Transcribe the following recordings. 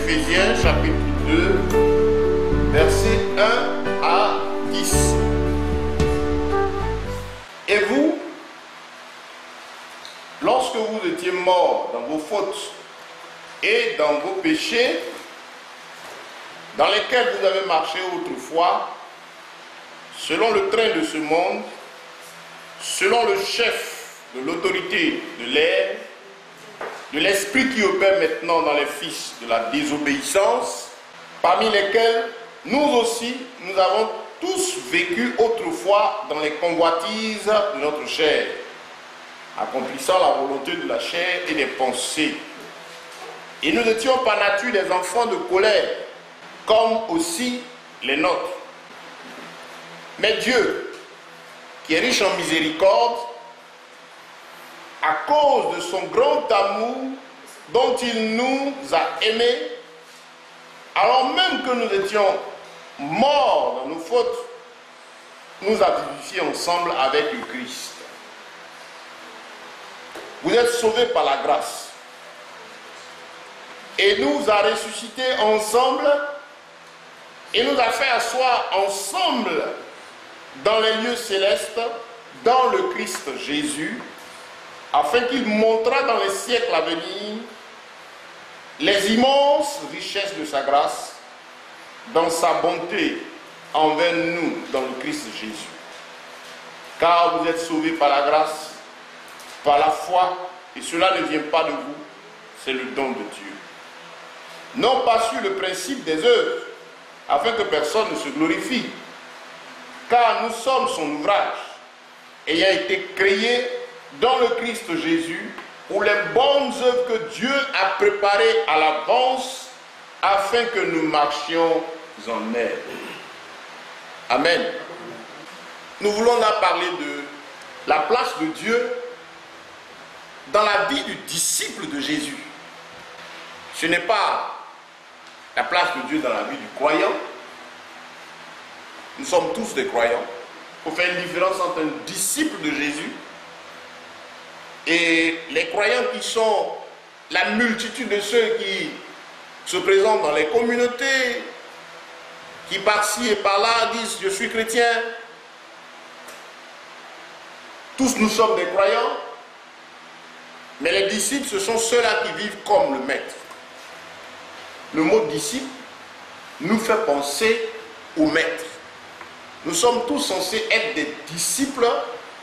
Éphésiens chapitre 2, versets 1 à 10. Et vous, lorsque vous étiez morts dans vos fautes et dans vos péchés, dans lesquels vous avez marché autrefois, selon le train de ce monde, selon le chef de l'autorité de l'air, de l'esprit qui opère maintenant dans les fils de la désobéissance, parmi lesquels nous aussi, nous avons tous vécu autrefois dans les convoitises de notre chair, accomplissant la volonté de la chair et des pensées. Et nous étions par nature des enfants de colère, comme aussi les nôtres. Mais Dieu, qui est riche en miséricorde, à cause de son grand amour dont il nous a aimés, alors même que nous étions morts dans nos fautes, nous a vivifiés ensemble avec le Christ. Vous êtes sauvés par la grâce. Et nous a ressuscités ensemble et nous a fait asseoir ensemble dans les lieux célestes, dans le Christ Jésus, afin qu'il montrât dans les siècles à venir les immenses richesses de sa grâce, dans sa bonté envers nous dans le Christ Jésus. Car vous êtes sauvés par la grâce, par la foi, et cela ne vient pas de vous, c'est le don de Dieu. Non pas sur le principe des œuvres, afin que personne ne se glorifie, car nous sommes son ouvrage, ayant été créés dans le Christ Jésus, pour les bonnes œuvres que Dieu a préparées à l'avance, afin que nous marchions en elles. Amen. Nous voulons là parler de la place de Dieu dans la vie du disciple de Jésus. Ce n'est pas la place de Dieu dans la vie du croyant. Nous sommes tous des croyants. Il faut faire une différence entre un disciple de Jésus et les croyants qui sont la multitude de ceux qui se présentent dans les communautés, qui par-ci et par-là disent « je suis chrétien ». Tous nous sommes des croyants, mais les disciples, ce sont ceux-là qui vivent comme le maître. Le mot disciple nous fait penser au maître. Nous sommes tous censés être des disciples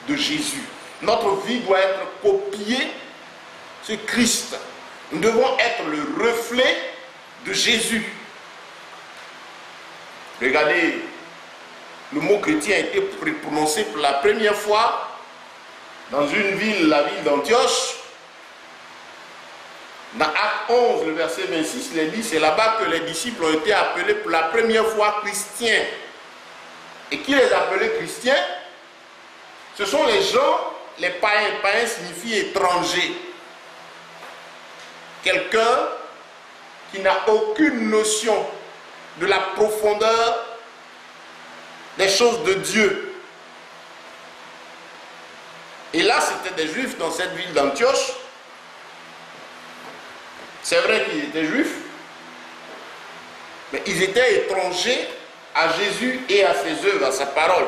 de Jésus. Notre vie doit être copiée sur Christ. Nous devons être le reflet de Jésus. Regardez, le mot chrétien a été prononcé pour la première fois dans une ville, la ville d'Antioche. Dans Acte 11, le verset 26, il est dit, c'est là-bas que les disciples ont été appelés pour la première fois chrétiens. Et qui les appelait chrétiens? Ce sont les gens, les païens. Païen signifie étranger. Quelqu'un qui n'a aucune notion de la profondeur des choses de Dieu. Et là, c'était des juifs dans cette ville d'Antioche. C'est vrai qu'ils étaient juifs, mais ils étaient étrangers à Jésus et à ses œuvres, à sa parole.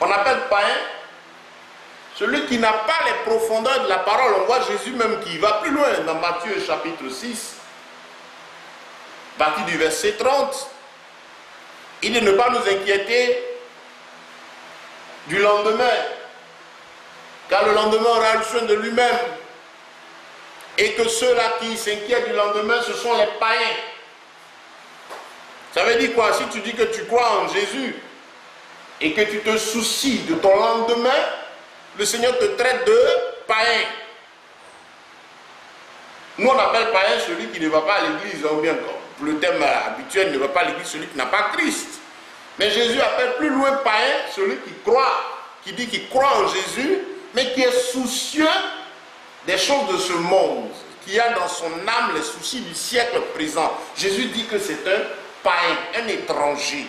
On appelle païen celui qui n'a pas les profondeurs de la parole. On voit Jésus même qui va plus loin dans Matthieu chapitre 6, à partir du verset 30. Il dit ne pas nous inquiéter du lendemain, car le lendemain aura le soin de lui-même. Et que ceux-là qui s'inquiètent du lendemain, ce sont les païens. Ça veut dire quoi? Si tu dis que tu crois en Jésus et que tu te soucies de ton lendemain, le Seigneur te traite de païen. Nous on appelle païen celui qui ne va pas à l'église, ou bien pour le thème habituel, ne va pas à l'église celui qui n'a pas Christ. Mais Jésus appelle plus loin païen celui qui croit, qui dit qu'il croit en Jésus, mais qui est soucieux des choses de ce monde, qui a dans son âme les soucis du siècle présent. Jésus dit que c'est un païen, un étranger.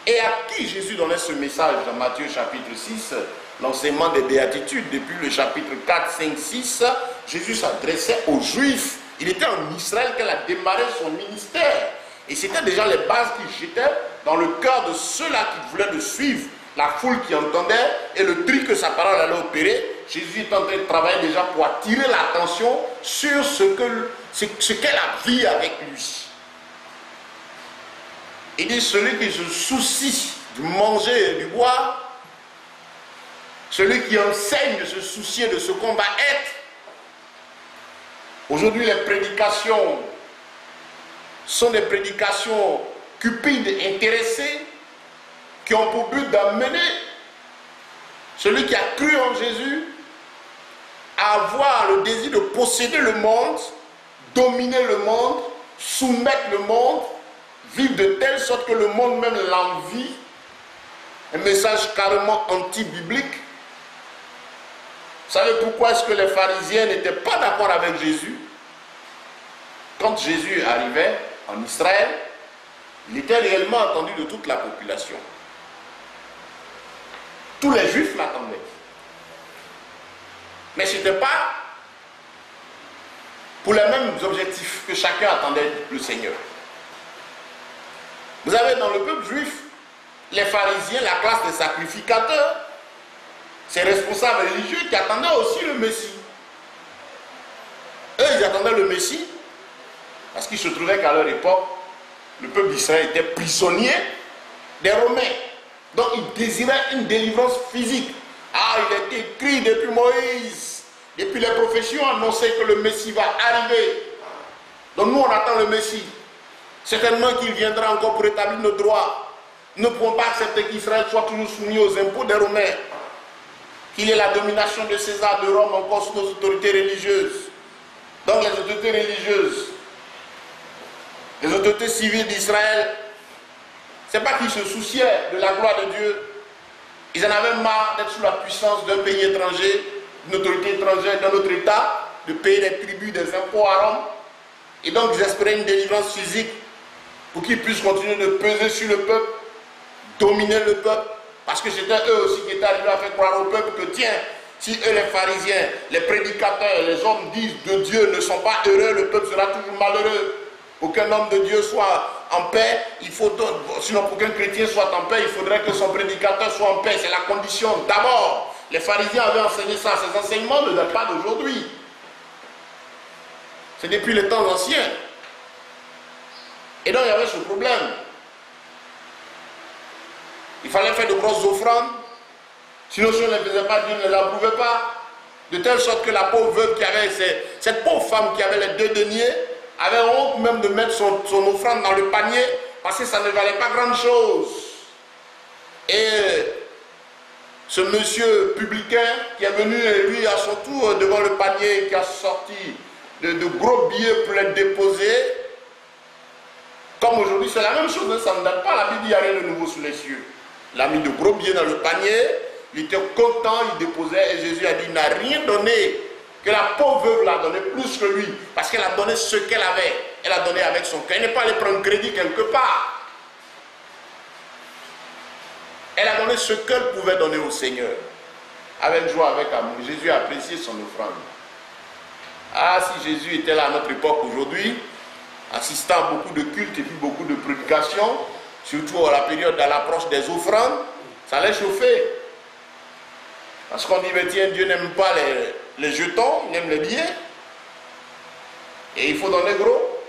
Et à qui Jésus donnait ce message dans Matthieu chapitre 6, l'enseignement des béatitudes, depuis le chapitre 4, 5, 6, Jésus s'adressait aux Juifs Il était en Israël qu'elle a démarré son ministère. Et c'était déjà les bases qu'il jetait dans le cœur de ceux-là qui voulaient le suivre, la foule qui entendait et le tri que sa parole allait opérer. Jésus est en train de travailler déjà pour attirer l'attention sur ce qu'elle a vu avec lui. Il dit, celui qui se soucie du manger et du boire, celui qui enseigne de se soucier de ce qu'on va être. Aujourd'hui, les prédications sont des prédications cupides, intéressées, qui ont pour but d'amener celui qui a cru en Jésus à avoir le désir de posséder le monde, dominer le monde, soumettre le monde, vivre de telle sorte que le monde même l'envie. Un message carrément anti-biblique. Vous savez pourquoi est-ce que les pharisiens n'étaient pas d'accord avec Jésus? Quand Jésus arrivait en Israël, il était réellement attendu de toute la population. Tous les Juifs l'attendaient. Mais ce n'était pas pour les mêmes objectifs que chacun attendait le Seigneur. Vous avez dans le peuple juif, les pharisiens, la classe des sacrificateurs, ces responsables religieux qui attendaient aussi le Messie. Eux, ils attendaient le Messie parce qu'il se trouvait qu'à leur époque, le peuple d'Israël était prisonnier des Romains. Donc, ils désiraient une délivrance physique. Ah, il a été écrit depuis Moïse, depuis les prophéties annonçaient que le Messie va arriver. Donc, nous, on attend le Messie. Certainement qu'il viendra encore pour établir nos droits. Nous ne pouvons pas accepter qu'Israël soit toujours soumis aux impôts des Romains. Qu'il y ait la domination de César de Rome encore sous nos autorités religieuses. Donc les autorités religieuses, les autorités civiles d'Israël, ce n'est pas qu'ils se souciaient de la gloire de Dieu. Ils en avaient marre d'être sous la puissance d'un pays étranger, d'une autorité étrangère, d'un autre État, de payer des tribus, des impôts à Rome. Et donc ils espéraient une délivrance physique pour qu'ils puissent continuer de peser sur le peuple, dominer le peuple. Parce que c'était eux aussi qui étaient arrivés à faire croire au peuple que tiens, si eux les pharisiens, les prédicateurs, les hommes disent de Dieu ne sont pas heureux, le peuple sera toujours malheureux. Pour qu'un homme de Dieu soit en paix, il faut sinon pour qu'un chrétien soit en paix, il faudrait que son prédicateur soit en paix. C'est la condition d'abord. Les pharisiens avaient enseigné ça. Ces enseignements ne datent pas d'aujourd'hui. C'est depuis les temps anciens. Et donc il y avait ce problème. Il fallait faire de grosses offrandes. Sinon, si on ne les faisait pas, Dieu ne les approuvait pas. De telle sorte que la pauvre veuve qui avait, cette pauvre femme qui avait les 2 deniers, avait honte même de mettre son offrande dans le panier parce que ça ne valait pas grand chose. Et ce monsieur publicain qui est venu, lui, à son tour, devant le panier, qui a sorti de gros billets pour les déposer, comme aujourd'hui, c'est la même chose, ça ne date pas, la Bible dit il n'y a rien de nouveau sous les cieux. Il a mis de gros billets dans le panier, il était content, il déposait, et Jésus a dit, il n'a rien donné, que la pauvre veuve l'a donné plus que lui, parce qu'elle a donné ce qu'elle avait, elle a donné avec son cœur, elle n'est pas allée prendre crédit quelque part. Elle a donné ce qu'elle pouvait donner au Seigneur, avec joie, avec amour. Jésus a apprécié son offrande. Ah, si Jésus était là à notre époque aujourd'hui, assistant à beaucoup de cultes et puis beaucoup de prédications, surtout à la période de l'approche des offrandes, ça allait chauffer. Parce qu'on dit, mais tiens, Dieu n'aime pas les jetons, il aime les billets. Et il faut donner gros.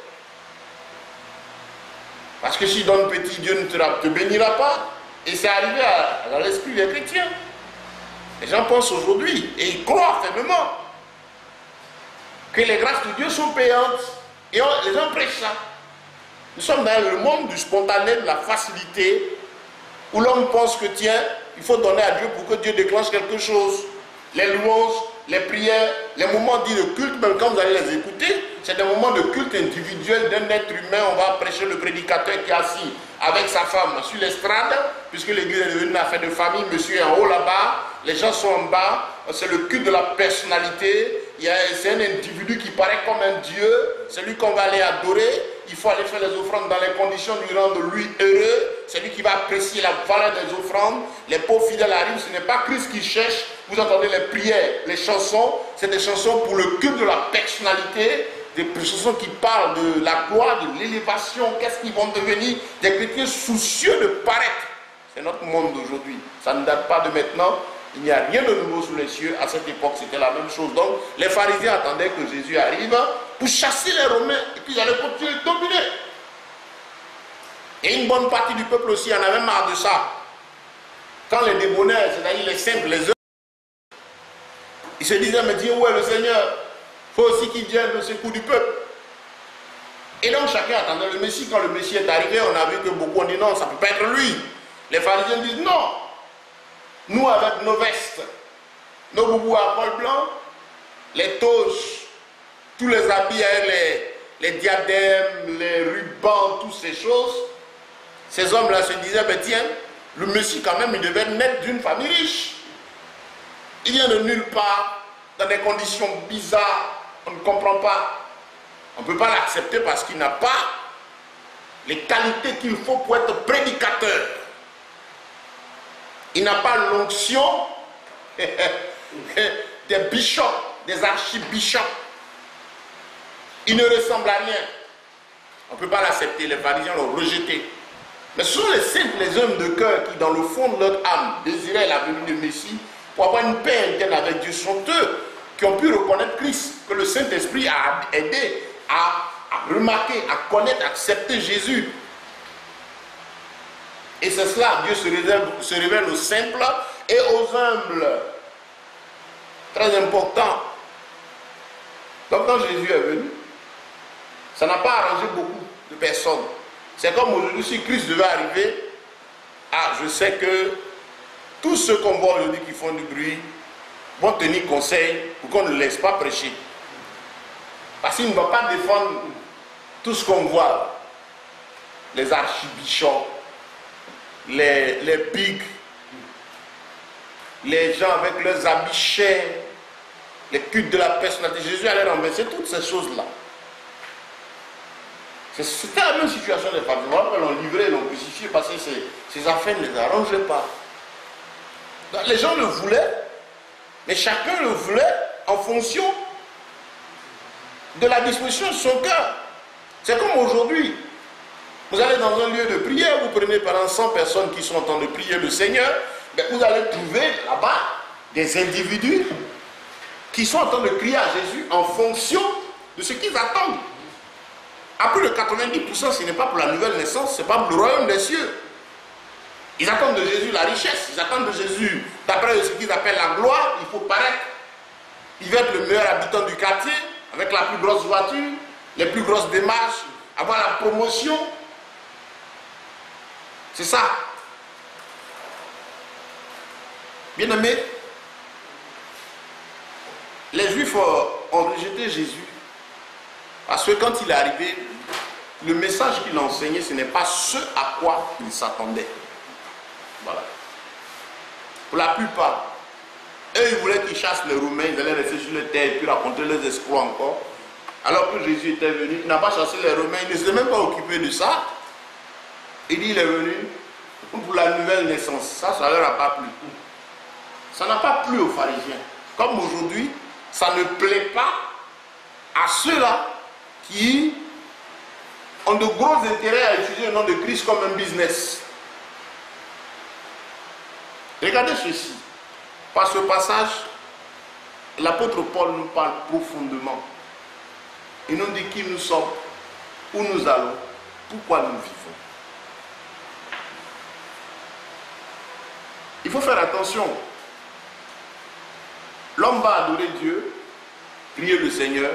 Parce que si donne petit, Dieu ne te bénira pas. Et c'est arrivé à l'esprit des chrétiens. Les gens pensent aujourd'hui, et ils croient fermement, que les grâces de Dieu sont payantes. Et les gens prêchent ça. Nous sommes dans le monde du spontané, de la facilité, où l'homme pense que tiens, il faut donner à Dieu pour que Dieu déclenche quelque chose. Les louanges, les prières, les moments dits de culte, même quand vous allez les écouter, c'est des moments de culte individuel d'un être humain. On va prêcher le prédicateur qui est assis avec sa femme sur l'estrade, puisque l'église est devenue une affaire de famille, monsieur est en haut là-bas, les gens sont en bas, c'est le culte de la personnalité. C'est un individu qui paraît comme un Dieu, c'est lui qu'on va aller adorer. Il faut aller faire les offrandes dans les conditions de lui rendre lui heureux. C'est lui qui va apprécier la valeur des offrandes. Les pauvres fidèles arrivent, ce n'est pas Christ qui cherche. Vous entendez les prières, les chansons, c'est des chansons pour le culte de la personnalité. des chansons qui parlent de la gloire, de l'élévation, qu'est-ce qu'ils vont devenir, des chrétiens soucieux de paraître. C'est notre monde d'aujourd'hui. Ça ne date pas de maintenant. Il n'y a rien de nouveau sous les cieux. À cette époque, c'était la même chose. Donc, les pharisiens attendaient que Jésus arrive pour chasser les Romains et puis ils allaient continuer de dominer. Et une bonne partie du peuple aussi en avait marre de ça. Quand les débonnaires, c'est-à-dire les simples, les œuvres, ils se disaient, mais Dieu, où est le Seigneur? Il faut aussi qu'il vienne au secours du peuple. Et donc chacun attendait le Messie. Quand le Messie est arrivé, on a vu que beaucoup ont dit non, ça ne peut pas être lui. Les pharisiens disent non. Nous, avec nos vestes, nos boubous à col blanc, les toches, tous les habits avec les diadèmes, les rubans, toutes ces choses, ces hommes-là se disaient, ben tiens, le Messie quand même, il devait naître d'une famille riche. Il vient de nulle part, dans des conditions bizarres, on ne comprend pas. On ne peut pas l'accepter parce qu'il n'a pas les qualités qu'il faut pour être prédicateur. Il n'a pas l'onction des bishops, des archibishops. Il ne ressemble à rien. On ne peut pas l'accepter, les pharisiens l'ont rejeté. Mais ce sont les simples, les hommes de cœur qui, dans le fond de leur âme, désiraient la venue du Messie pour avoir une paix interne avec Dieu. Ce sont eux qui ont pu reconnaître Christ, que le Saint-Esprit a aidé à remarquer, à connaître, à accepter Jésus. Et c'est cela, Dieu se révèle aux simples et aux humbles. Très important. Donc quand Jésus est venu, ça n'a pas arrangé beaucoup de personnes. C'est comme aujourd'hui, si Christ devait arriver, je sais que tous ceux qu'on voit aujourd'hui qui font du bruit vont tenir conseil pour qu'on ne le laisse pas prêcher. Parce qu'il ne va pas défendre tout ce qu'on voit. Les archibishops, les bigs, les gens avec leurs habits chers, les cultes de la personnalité. Jésus allait renverser toutes ces choses-là. C'était la même situation des femmes. Ils l'ont livré, l'ont crucifié parce que ces affaires ne les arrangeaient pas. Donc, les gens le voulaient, mais chacun le voulait en fonction de la disposition de son cœur. C'est comme aujourd'hui. Vous allez dans un lieu de prière, vous prenez par exemple 100 personnes qui sont en train de prier le Seigneur, mais vous allez trouver là-bas des individus qui sont en train de crier à Jésus en fonction de ce qu'ils attendent. À plus de 90%, ce n'est pas pour la nouvelle naissance, ce n'est pas pour le royaume des cieux. Ils attendent de Jésus la richesse, ils attendent de Jésus, d'après ce qu'ils appellent la gloire, il faut paraître. Il va être le meilleur habitant du quartier, avec la plus grosse voiture, les plus grosses démarches, avoir la promotion. C'est ça. Bien-aimés, les Juifs ont rejeté Jésus. Parce que quand il est arrivé, le message qu'il a enseigné, ce n'est pas ce à quoi ils s'attendaient. Voilà. Pour la plupart, eux, ils voulaient qu'ils chassent les Romains, ils allaient rester sur le terre et puis raconter leurs escrocs encore. Alors que Jésus était venu, il n'a pas chassé les Romains, il ne s'est même pas occupé de ça. Il dit, il est venu pour la nouvelle naissance. Ça leur a pas plu. Ça n'a pas plu aux pharisiens. Comme aujourd'hui, ça ne plaît pas à ceux-là qui ont de gros intérêts à utiliser le nom de Christ comme un business. Regardez ceci. Par ce passage, l'apôtre Paul nous parle profondément. Il nous dit qui nous sommes, où nous allons, pourquoi nous vivons. Il faut faire attention. L'homme va adorer Dieu, prier le Seigneur,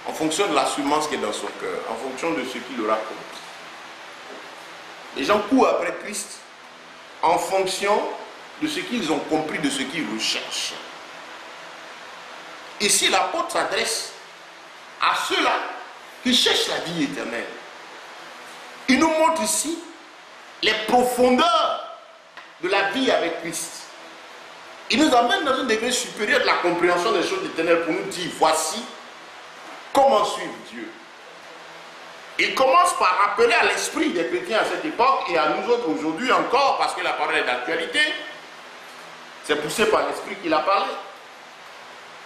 en fonction de l'assurance qui est dans son cœur, en fonction de ce qu'il le raconte. Les gens courent après Christ en fonction de ce qu'ils ont compris, de ce qu'ils recherchent. Ici, l'apôtre s'adresse à ceux-là qui cherchent la vie éternelle. Il nous montre ici les profondeurs de la vie avec Christ. Il nous amène dans un degré supérieur de la compréhension des choses éternelles pour nous dire, voici comment suivre Dieu. Il commence par rappeler à l'esprit des chrétiens à cette époque et à nous autres aujourd'hui encore, parce que la parole est d'actualité, c'est poussé par l'esprit qu'il a parlé.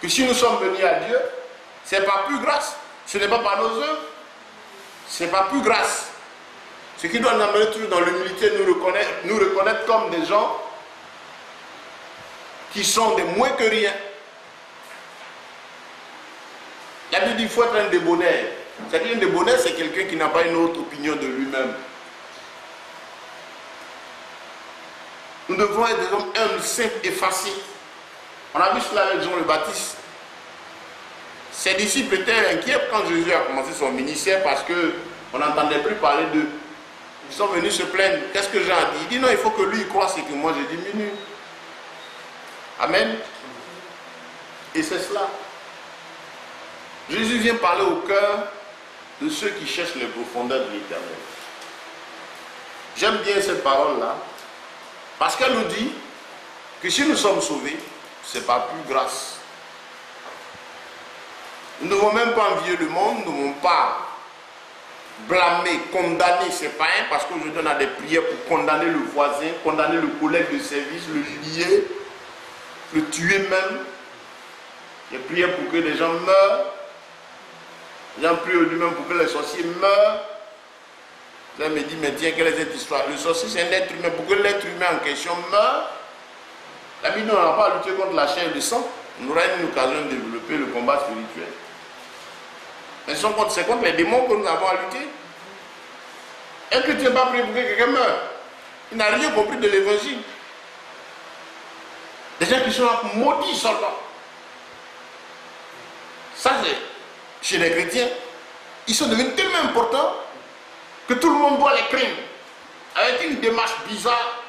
Que si nous sommes venus à Dieu, ce n'est pas plus grâce, Ce n'est pas par nos œuvres, ce n'est pas plus grâce. Ce qui doit nous amener toujours dans l'humilité, nous reconnaître comme des gens qui sont des moins que rien. La Bible dit qu'il faut être un débonnaire. C'est-à-dire un débonnaire, c'est quelqu'un qui n'a pas une autre opinion de lui-même. Nous devons être des hommes humbles, simples, effacés. On a vu cela avec Jean le Baptiste. Ses disciples étaient inquiets quand Jésus a commencé son ministère parce qu'on n'entendait plus parler d'eux. Ils sont venus se plaindre. Qu'est-ce que Jean a dit? Il dit non, il faut que lui croisse et que moi je diminue. Amen. Et c'est cela. Jésus vient parler au cœur de ceux qui cherchent les profondeurs de l'Éternel. J'aime bien cette parole-là, parce qu'elle nous dit que si nous sommes sauvés, ce n'est pas plus grâce. Nous ne devons même pas envier le monde, nous ne devons pas blâmer, condamner ses païens, parce qu'aujourd'hui on a des prières pour condamner le voisin, condamner le collègue de service, le lier, le tuer même. Des prières pour que les gens meurent. Les gens prient lui-même pour que les sorciers meurent. Là, me dit, mais tiens, quelle est cette histoire? Le sorcier, c'est un être humain. Pour que l'être humain en question meure, la Bible, on n'a pas à lutter contre la chair et le sang. On aura une occasion de développer le combat spirituel. Mais c'est contre les démons que nous avons à lutter. Un chrétien n'a pas prié pour que quelqu'un meure. Il n'a rien compris de l'évangile. Des gens qui sont maudits seulement. Ça, c'est chez les chrétiens. Ils sont devenus tellement importants que tout le monde doit les craindre. Avec une démarche bizarre,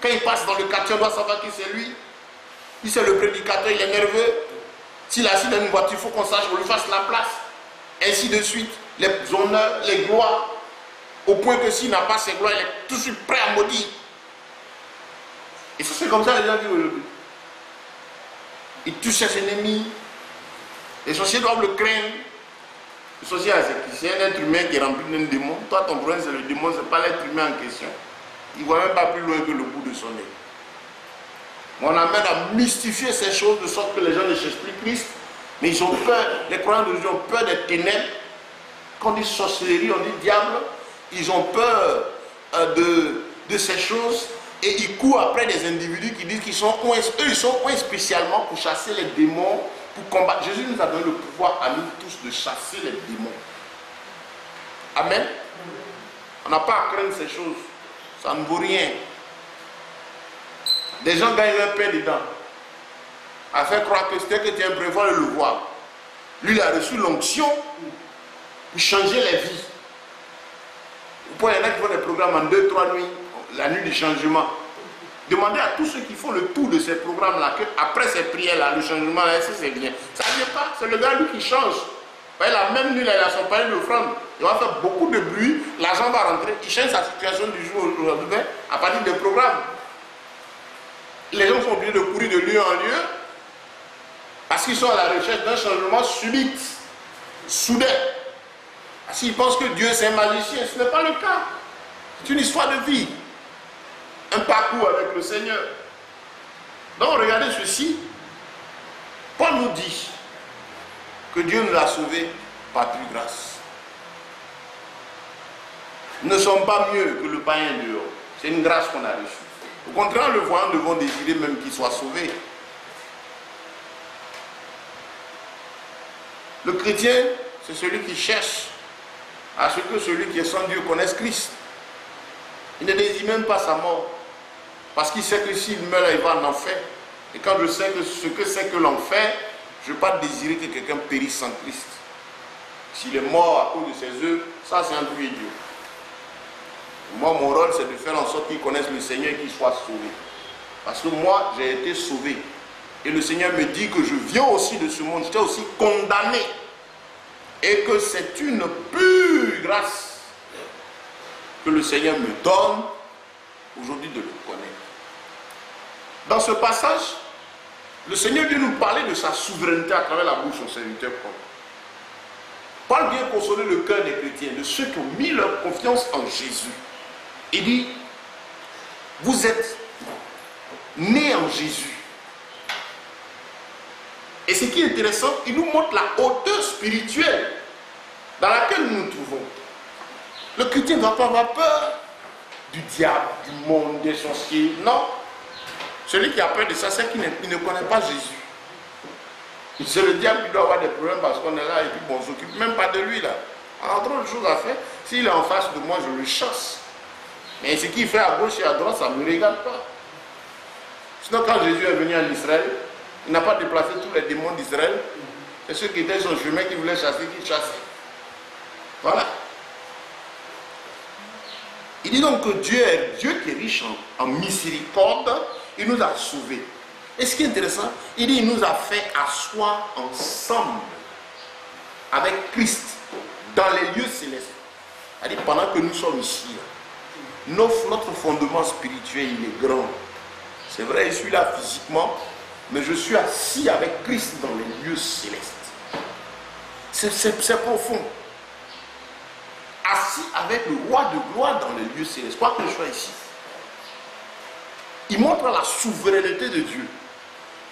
quand il passe dans le quartier, on doit savoir qui c'est lui. Si c'est le prédicateur, il est nerveux. S'il est assis dans une voiture, il faut qu'on sache qu'on lui fasse la place. Ainsi de suite. Les honneurs, les gloires. Au point que s'il n'a pas ses gloires, il est tout de suite prêt à maudire. Et ça, c'est comme ça les gens vivent aujourd'hui. Il tue ses ennemis. Les sorciers doivent le craindre. Le sorcier, c'est un être humain qui est rempli d'un démon. Toi, ton problème, c'est le démon, ce n'est pas l'être humain en question. Il ne voit même pas plus loin que le bout de son nez. On amène à mystifier ces choses de sorte que les gens ne cherchent plus Christ. Mais ils ont peur, les croyants d'aujourd'hui ont peur des ténèbres. Quand on dit sorcellerie, on dit diable. Ils ont peur de ces choses. Et ils courent après des individus qui disent qu'ils sont ils sont spécialement pour chasser les démons, pour combattre. Jésus nous a donné le pouvoir à nous tous de chasser les démons. Amen. On n'a pas à craindre ces choses. Ça ne vaut rien. Des gens gagnent leur pain dedans. À faire croire que c'était que tu es un prévoir de le voir. Lui, il a reçu l'onction pour changer les vies. Il y en a qui font des programmes en 2-3 nuits, la nuit du changement. Demandez à tous ceux qui font le tour de ces programmes-là, qu'après ces prières-là, le changement, c'est bien. Ça ne vient pas, c'est le gars lui qui change. La même nuit, là, il a son panier d'offrande. Il va faire beaucoup de bruit, l'argent va rentrer, il change sa situation du jour au lendemain à partir des programmes. Les gens sont obligés de courir de lieu en lieu parce qu'ils sont à la recherche d'un changement subit, soudain. S'ils pensent que Dieu c'est un magicien, ce n'est pas le cas. C'est une histoire de vie. Un parcours avec le Seigneur. Donc regardez ceci. Paul nous dit que Dieu nous a sauvés par pure grâce. Nous ne sommes pas mieux que le païen dehors. C'est une grâce qu'on a reçue. Au contraire, le voyant, nous devons désirer même qu'il soit sauvé. Le chrétien, c'est celui qui cherche à ce que celui qui est sans Dieu connaisse Christ. Il ne désire même pas sa mort. Parce qu'il sait que s'il meurt, il va en enfer. Et quand je sais que ce que c'est que l'enfer, je ne veux pas désirer que quelqu'un périsse sans Christ. S'il est mort à cause de ses œuvres, ça c'est entre lui et Dieu. Moi, mon rôle, c'est de faire en sorte qu'il connaisse le Seigneur et qu'il soit sauvé. Parce que moi, j'ai été sauvé. Et le Seigneur me dit que je viens aussi de ce monde. J'étais aussi condamné. Et que c'est une pure grâce que le Seigneur me donne aujourd'hui de le connaître. Dans ce passage, le Seigneur vient nous parler de sa souveraineté à travers la bouche de son serviteur Paul. Paul vient consoler le cœur des chrétiens, de ceux qui ont mis leur confiance en Jésus. Il dit, vous êtes nés en Jésus. Et ce qui est intéressant, il nous montre la hauteur spirituelle dans laquelle nous nous trouvons, le chrétien ne doit pas avoir peur du diable, du monde, des sorciers. Non. Celui qui a peur de ça, c'est qu'il ne connaît pas Jésus. C'est le diable qui doit avoir des problèmes parce qu'on est là et puis bon, on ne s'occupe même pas de lui là. Alors, trop de choses à faire. S'il est en face de moi, je le chasse. Mais ce qu'il fait à gauche et à droite, ça ne me regarde pas. Sinon, quand Jésus est venu en Israël, il n'a pas déplacé tous les démons d'Israël. C'est ceux qui étaient sur le chemin qui voulaient chasser, qui chassaient. Voilà. Il dit donc que Dieu est Dieu qui est riche en miséricorde. Il nous a sauvés. Et ce qui est intéressant, il dit qu'il nous a fait asseoir ensemble avec Christ dans les lieux célestes. C'est-à-dire pendant que nous sommes ici, notre fondement spirituel, il est grand. C'est vrai, je suis là physiquement, mais je suis assis avec Christ dans les lieux célestes. C'est profond. Assis avec le roi de gloire dans les lieux célestes. Quoi que je sois ici. Il montre la souveraineté de Dieu.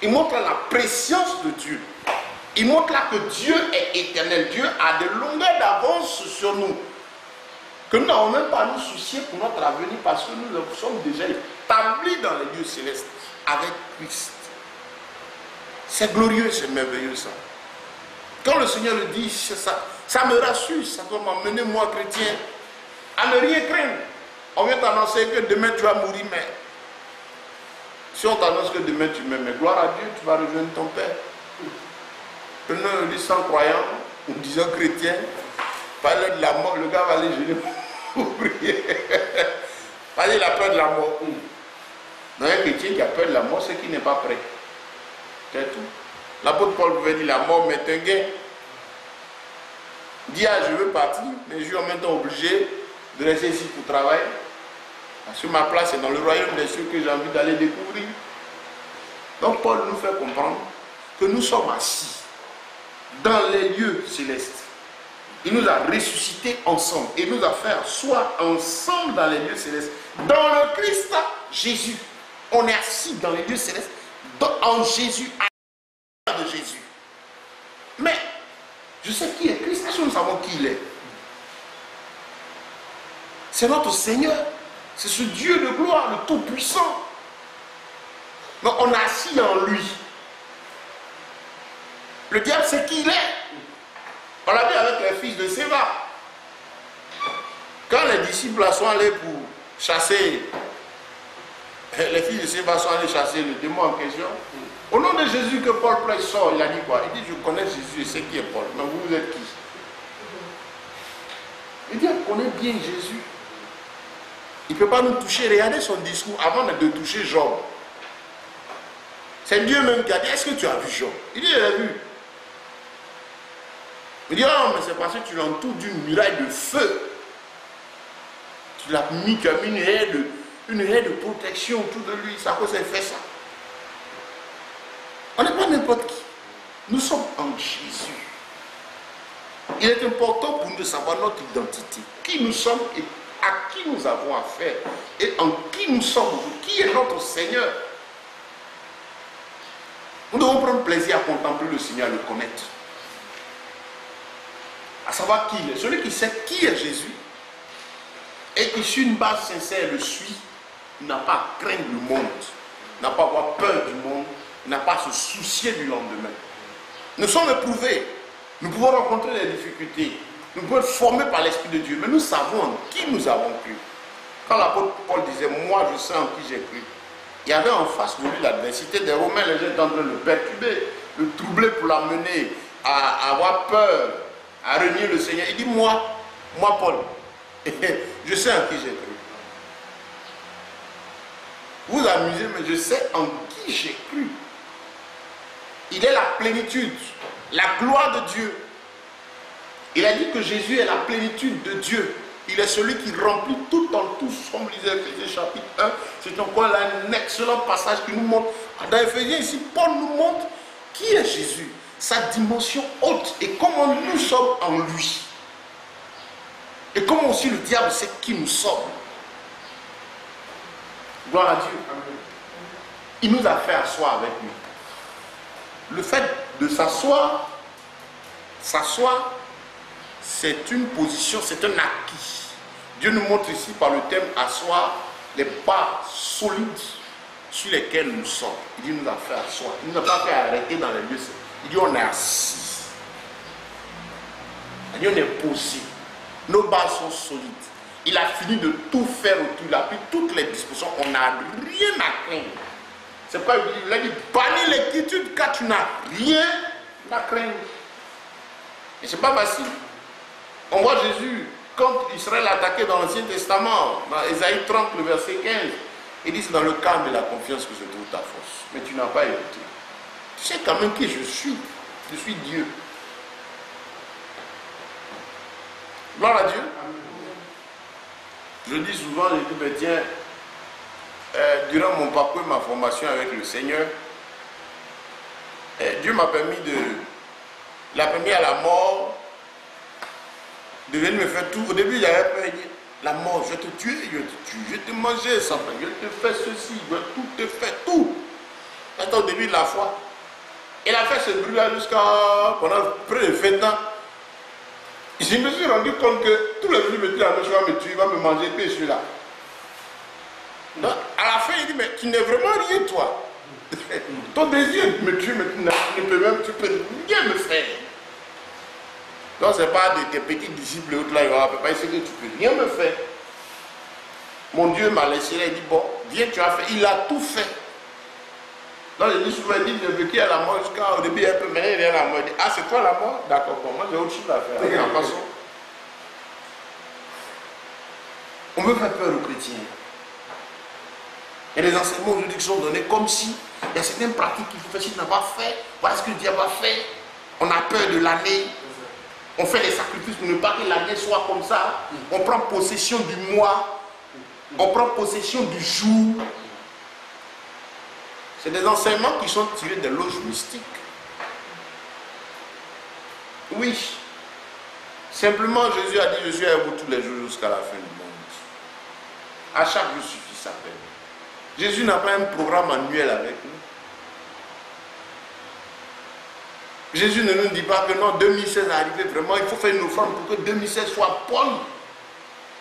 Il montre la préscience de Dieu. Il montre là que Dieu est éternel. Dieu a des longueurs d'avance sur nous. Que nous n'avons même pas à nous soucier pour notre avenir parce que nous sommes déjà établis dans les lieux célestes avec Christ. C'est glorieux, c'est merveilleux ça. Quand le Seigneur le dit, ça me rassure, ça doit m'emmener moi chrétien à ne rien craindre. On vient t'annoncer que demain tu vas mourir, mais si on t'annonce que demain tu meurs, mais gloire à Dieu, tu vas rejoindre ton Père. Prenons le disant croyant ou disant chrétien, parler de la mort, le gars va aller geler pour prier. Parler de la peur de la mort. Non, un chrétien qui a peur de la mort, c'est qu'il n'est pas prêt. C'est tout. L'apôtre Paul pouvait dire la mort m'est un gain. Il dit ah, je veux partir, mais je suis en même temps obligé de rester ici pour travailler. Parce que ma place est dans le royaume des cieux que j'ai envie d'aller découvrir. Donc Paul nous fait comprendre que nous sommes assis dans les lieux célestes. Il nous a ressuscités ensemble. Il nous a fait asseoir ensemble dans les lieux célestes. Dans le Christ Jésus. On est assis dans les lieux célestes. En Jésus, à de Jésus. Mais, je sais qui est Christ. Est-ce que nous savons qui il est? C'est notre Seigneur. C'est ce Dieu de gloire, le Tout-Puissant. Donc on est assis en lui. Le diable, c'est qui il est. On l'a vu avec les fils de Séva. Quand les disciples sont allés pour chasser, les fils de Séva sont allés chasser le démon en question. Au nom de Jésus que Paul prêche sort, il a dit quoi? Il dit, je connais Jésus, je sais qui est Paul. Mais vous êtes qui? Il dit, on connaît bien Jésus. Il ne peut pas nous toucher. Regardez son discours avant de toucher Job. C'est Dieu même qui a dit, est-ce que tu as vu Job? Il dit, il a vu. Il dit, oh, mais c'est parce que tu l'entoures d'une muraille de feu. Tu l'as mis comme une haie de protection autour de lui. C'est à cause qu'il fait ça. On n'est pas n'importe qui. Nous sommes en Jésus. Il est important pour nous de savoir notre identité. Qui nous sommes et à qui nous avons affaire. Et en qui nous sommes. Qui est notre Seigneur. Nous devons prendre plaisir à contempler le Seigneur, à le connaître. À savoir qui il est. Celui qui sait qui est Jésus et qui sur une base sincère le suit, n'a pas à craindre le monde, n'a pas à avoir peur du monde, n'a pas à se soucier du lendemain. Nous sommes éprouvés, nous pouvons rencontrer des difficultés, nous pouvons être formés par l'Esprit de Dieu, mais nous savons en qui nous avons cru. Quand l'apôtre Paul disait, moi je sais en qui j'ai cru, il y avait en face de lui l'adversité des Romains, les gens étaient en train de le perturber, le troubler pour l'amener à avoir peur, à renier le Seigneur. Il dit, moi Paul, je sais en qui j'ai cru. Vous amusez, mais je sais en qui j'ai cru. Il est la plénitude, la gloire de Dieu. Il a dit que Jésus est la plénitude de Dieu. Il est celui qui remplit tout en tout. Comme lisait Éphésiens chapitre 1, c'est encore là un excellent passage qui nous montre. Dans Éphésiens ici, Paul nous montre qui est Jésus, sa dimension haute et comment nous sommes en lui. Et comment aussi le diable sait qui nous sommes. Gloire à Dieu. Il nous a fait asseoir avec lui. Le fait de s'asseoir, c'est une position, c'est un acquis. Dieu nous montre ici par le thème asseoir les pas solides sur lesquels nous sommes. Il dit nous a fait asseoir. Il nous a pas fait arrêter dans les lieux. Il dit on est assis. Il dit on est posé. Nos bases sont solides. Il a fini de tout faire autour. Il a pris toutes les dispositions. On n'a rien à craindre. C'est pourquoi il a dit bannis l'inquiétude car tu n'as rien à craindre. Et c'est pas facile. On voit Jésus, quand Israël attaqué dans l'Ancien Testament, dans Ésaïe 30, le verset 15, il dit c'est dans le calme de la confiance que se trouve ta force. Mais tu n'as pas écouté. Tu sais quand même qui je suis. Je suis Dieu. Gloire à Dieu. Je dis souvent, je dis, mais tiens, durant mon parcours, ma formation avec le Seigneur, Dieu m'a permis l'a permis à la mort de venir me faire tout. Au début, j'avais peur, il dit, la mort, je vais te tuer, je vais te tuer, je vais te manger, ça, je vais te faire ceci, je vais tout te faire, tout. C'était au début de la foi. Il a fait ce bruit-là pendant près de 20 ans. Je me suis rendu compte que tous les jours, il me dit la même chose, il va me tuer, il va me manger, puis je suis là. Donc, à la fin, il dit, mais tu n'es vraiment rien, toi. Ton désir de me tuer, mais tu peux rien me faire. Donc, ce n'est pas tes petits disciples, là, il va pas essayer que tu peux rien me faire. Mon Dieu m'a laissé là, il dit, bon, viens, tu as fait. Il a tout fait. Donc, je dis souvent, il dit, j'ai vécu à la mort jusqu'au début, un peu, mais il est à la mort. Il dit, ah, c'est toi la mort? D'accord, bon, moi j'ai autre chose à faire. En passant. On veut faire peur aux chrétiens. Et les enseignements aujourd'hui qui sont donnés comme si il y a certaines pratiques qu'il faut faire, si tu n'as pas fait, voilà ce que Dieu a fait. On a peur de l'année. On fait des sacrifices pour ne pas que l'année soit comme ça. On prend possession du mois. On prend possession du jour. C'est des enseignements qui sont tirés des loges mystiques. Oui. Simplement, Jésus a dit, je suis avec vous tous les jours jusqu'à la fin du monde. À chaque jour suffit sa peine. Jésus n'a pas un programme annuel avec nous. Jésus ne nous dit pas que non, 2016 est arrivé vraiment, il faut faire une offrande pour que 2016 soit bonne.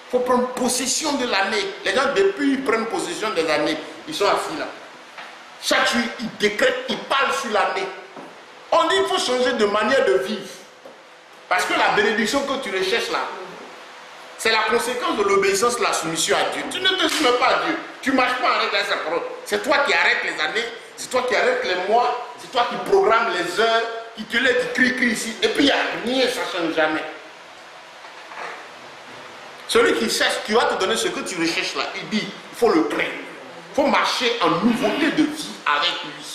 Il faut prendre possession de l'année. Les gens, depuis ils prennent possession des années, ils sont assis là. Chaque jour, ils décrètent, ils parlent sur l'année. On dit qu'il faut changer de manière de vivre. Parce que la bénédiction que tu recherches là, c'est la conséquence de l'obéissance, de la soumission à Dieu. Tu ne te soumets pas à Dieu. Tu ne marches pas en règle avec sa parole. C'est toi qui arrêtes les années, c'est toi qui arrêtes les mois, c'est toi qui programmes les heures, qui te lève, qui crie ici. Et puis il n'y a rien, ça ne change jamais. Celui qui cherche, qui va te donner ce que tu recherches là, il dit, il faut le craindre. Il faut marcher en nouveauté de vie avec lui.